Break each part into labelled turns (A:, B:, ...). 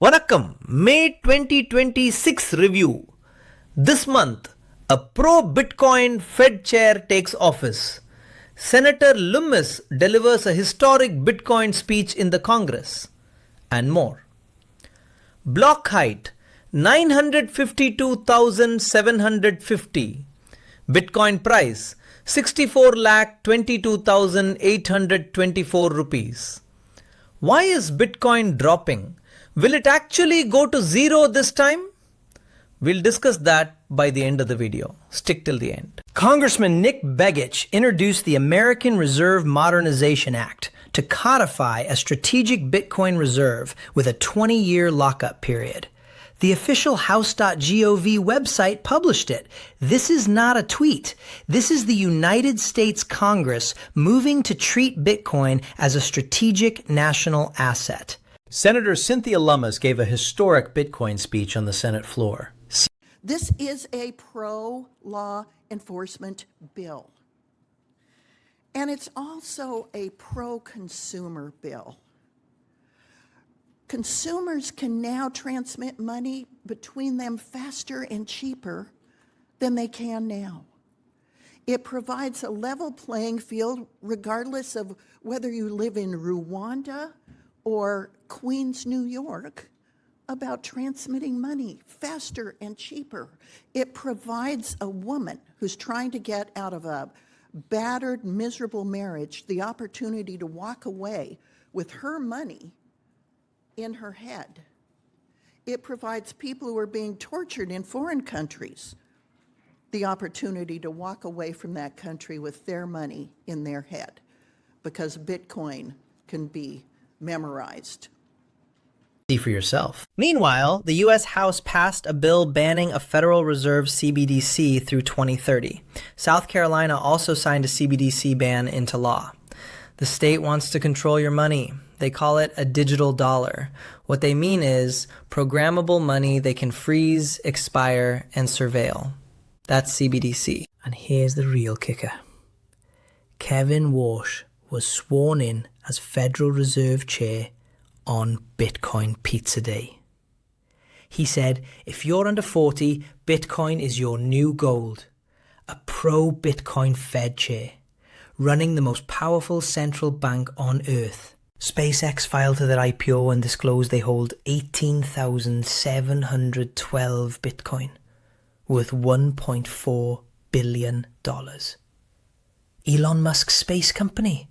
A: Vanakkam, May 2026 review. This month, a pro-Bitcoin Fed chair takes office. Senator Lummis delivers a historic Bitcoin speech in the Congress. And more. Block height 952,750. Bitcoin price 64,22,824 rupees. Why is Bitcoin dropping? Will it actually go to zero this time? We'll discuss that by the end of the video. Stick till the end.
B: Congressman Nick Begich introduced the American Reserve Modernization Act to codify a strategic Bitcoin reserve with a 20-year lockup period. The official House.gov website published it. This is not a tweet. This is the United States Congress moving to treat Bitcoin as a strategic national asset. Senator Cynthia Lummis gave a historic Bitcoin speech on the Senate floor.
C: This is a pro-law enforcement bill. And it's also a pro-consumer bill. Consumers can now transmit money between them faster and cheaper than they can now. It provides a level playing field regardless of whether you live in Rwanda or Queens, New York, about transmitting money faster and cheaper. It provides a woman who's trying to get out of a battered, miserable marriage the opportunity to walk away with her money in her head. It provides people who are being tortured in foreign countries the opportunity to walk away from that country with their money in their head, because Bitcoin can be memorized.
B: See for yourself. Meanwhile, the U.S. House passed a bill banning a Federal Reserve CBDC through 2030. South Carolina also signed a CBDC ban into law. The state wants to control your money. They call it a digital dollar. What they mean is programmable money they can freeze, expire, and surveil. That's CBDC. And here's the real kicker. Kevin Warsh was sworn in as Federal Reserve Chair on Bitcoin Pizza Day. He said, if you're under 40, Bitcoin is your new gold. A pro-Bitcoin Fed Chair, running the most powerful central bank on earth. SpaceX filed to their IPO and disclosed they hold 18,712 Bitcoin, worth $1.4 billion. Elon Musk's space company,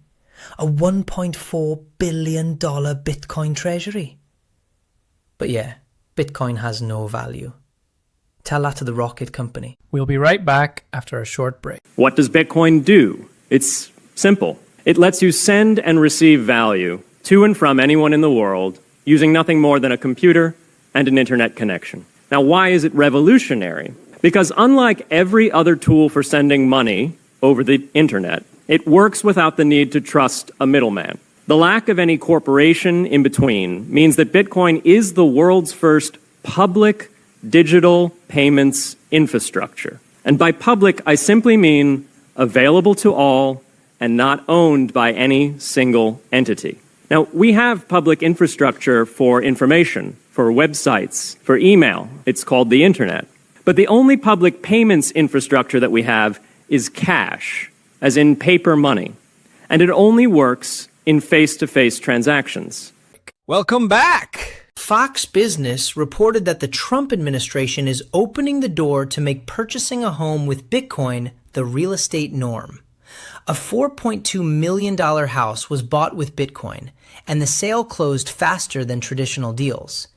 B: a $1.4 billion Bitcoin treasury. But yeah, Bitcoin has no value. Tell that to the rocket company.
D: We'll be right back after a short break.
E: What does Bitcoin do? It's simple. It lets you send and receive value to and from anyone in the world using nothing more than a computer and an internet connection. Now, why is it revolutionary? Because unlike every other tool for sending money over the internet, it works without the need to trust a middleman. The lack of any corporation in between means that Bitcoin is the world's first public digital payments infrastructure. And by public, I simply mean available to all and not owned by any single entity. Now, we have public infrastructure for information, for websites, for email. It's called the internet. But the only public payments infrastructure that we have is cash, as in paper money. And it only works in face-to-face transactions.
B: Welcome back! Fox Business reported that the Trump administration is opening the door to make purchasing a home with Bitcoin the real estate norm. A $4.2 million house was bought with Bitcoin, and the sale closed faster than traditional deals.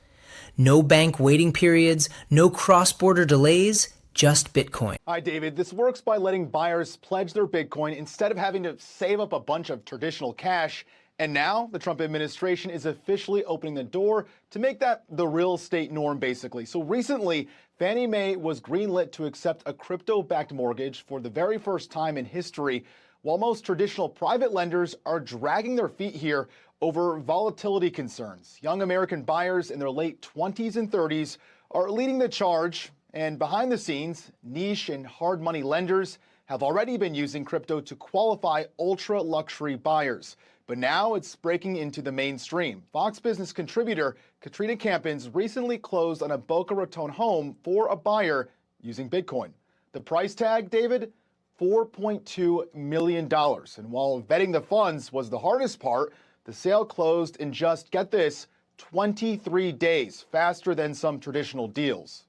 B: No bank waiting periods, no cross-border delays, just Bitcoin.
F: Hi, David. This works by letting buyers pledge their Bitcoin instead of having to save up a bunch of traditional cash. And now the Trump administration is officially opening the door to make that the real estate norm, basically. So recently, Fannie Mae was greenlit to accept a crypto-backed mortgage for the very first time in history, while most traditional private lenders are dragging their feet here over volatility concerns. Young American buyers in their late 20s and 30s are leading the charge. And behind the scenes, niche and hard money lenders have already been using crypto to qualify ultra luxury buyers. But now it's breaking into the mainstream. Fox Business contributor Katrina Campins recently closed on a Boca Raton home for a buyer using Bitcoin. The price tag, David? $4.2 million. And while vetting the funds was the hardest part, the sale closed in just, get this, 23 days, faster than some traditional deals.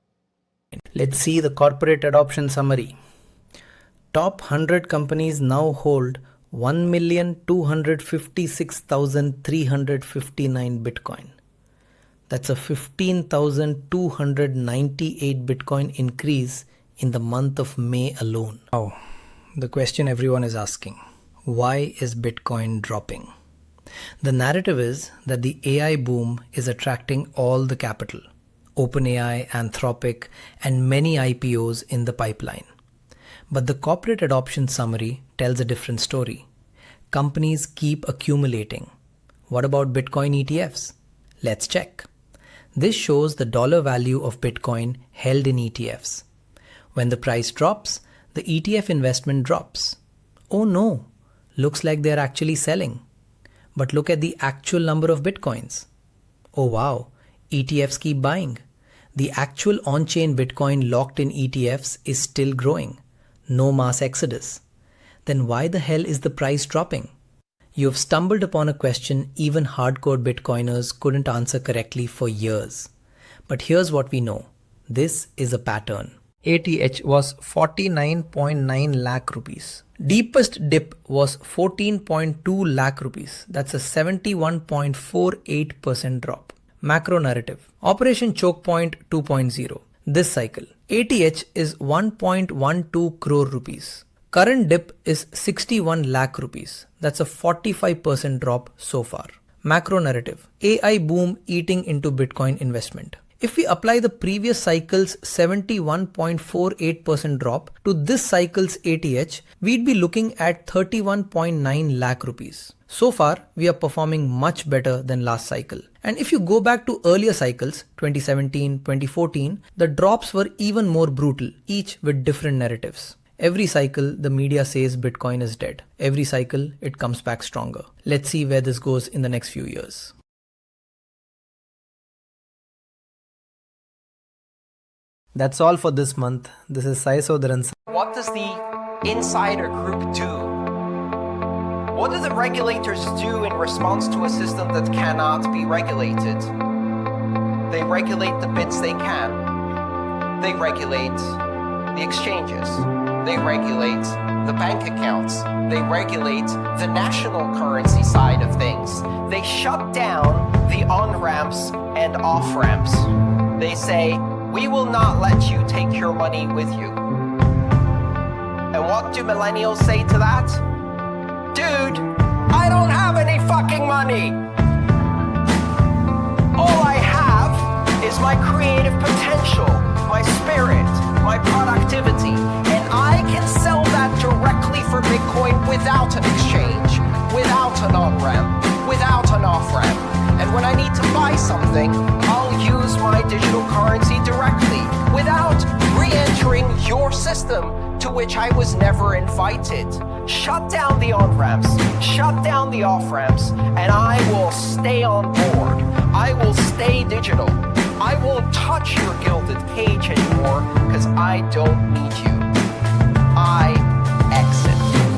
B: Let's see the corporate adoption summary. Top 100 companies now hold 1,256,359 Bitcoin. That's a 15,298 Bitcoin increase in the month of May alone. Oh, the question everyone is asking, why is Bitcoin dropping? The narrative is that the AI boom is attracting all the capital. OpenAI, Anthropic, and many IPOs in the pipeline. But the corporate adoption summary tells a different story. Companies keep accumulating. What about Bitcoin ETFs? Let's check. This shows the dollar value of Bitcoin held in ETFs. When the price drops, the ETF investment drops. Oh no, looks like they're actually selling. But look at the actual number of Bitcoins. Oh wow, ETFs keep buying. The actual on-chain Bitcoin locked in ETFs is still growing. No mass exodus. Then why the hell is the price dropping? You have stumbled upon a question even hardcore Bitcoiners couldn't answer correctly for years. But here's what we know. This is a pattern. ATH was 49.9 lakh rupees. Deepest dip was 14.2 lakh rupees. That's a 71.48% drop. Macro narrative. Operation Choke Point 2.0. This cycle. ATH is 1.12 crore rupees. Current dip is 61 lakh rupees. That's a 45% drop so far. Macro narrative. AI boom eating into Bitcoin investment. If we apply the previous cycle's 71.48% drop to this cycle's ATH, we'd be looking at 31.9 lakh rupees. So far, we are performing much better than last cycle. And if you go back to earlier cycles, 2017, 2014, the drops were even more brutal, each with different narratives. Every cycle, the media says Bitcoin is dead. Every cycle, it comes back stronger. Let's see where this goes in the next few years. That's all for this month. This is Sai Sodaran.
G: What does the insider group do? What do the regulators do in response to a system that cannot be regulated? They regulate the bits they can. They regulate the exchanges. They regulate the bank accounts. They regulate the national currency side of things. They shut down the on-ramps and off-ramps. They say, we will not let you take your money with you. And what do millennials say to that? Dude, I don't have any fucking money. All I have is my creative potential, my spirit, my productivity, and I can sell that directly for Bitcoin without an exchange, without an on-ramp, without an off-ramp. And when I need to buy something, I'll use my digital currency directly without re-entering your system to which I was never invited. Shut down the on-ramps, shut down the off-ramps, and I will stay on board. I will stay digital. I won't touch your gilded cage anymore because I don't need you. I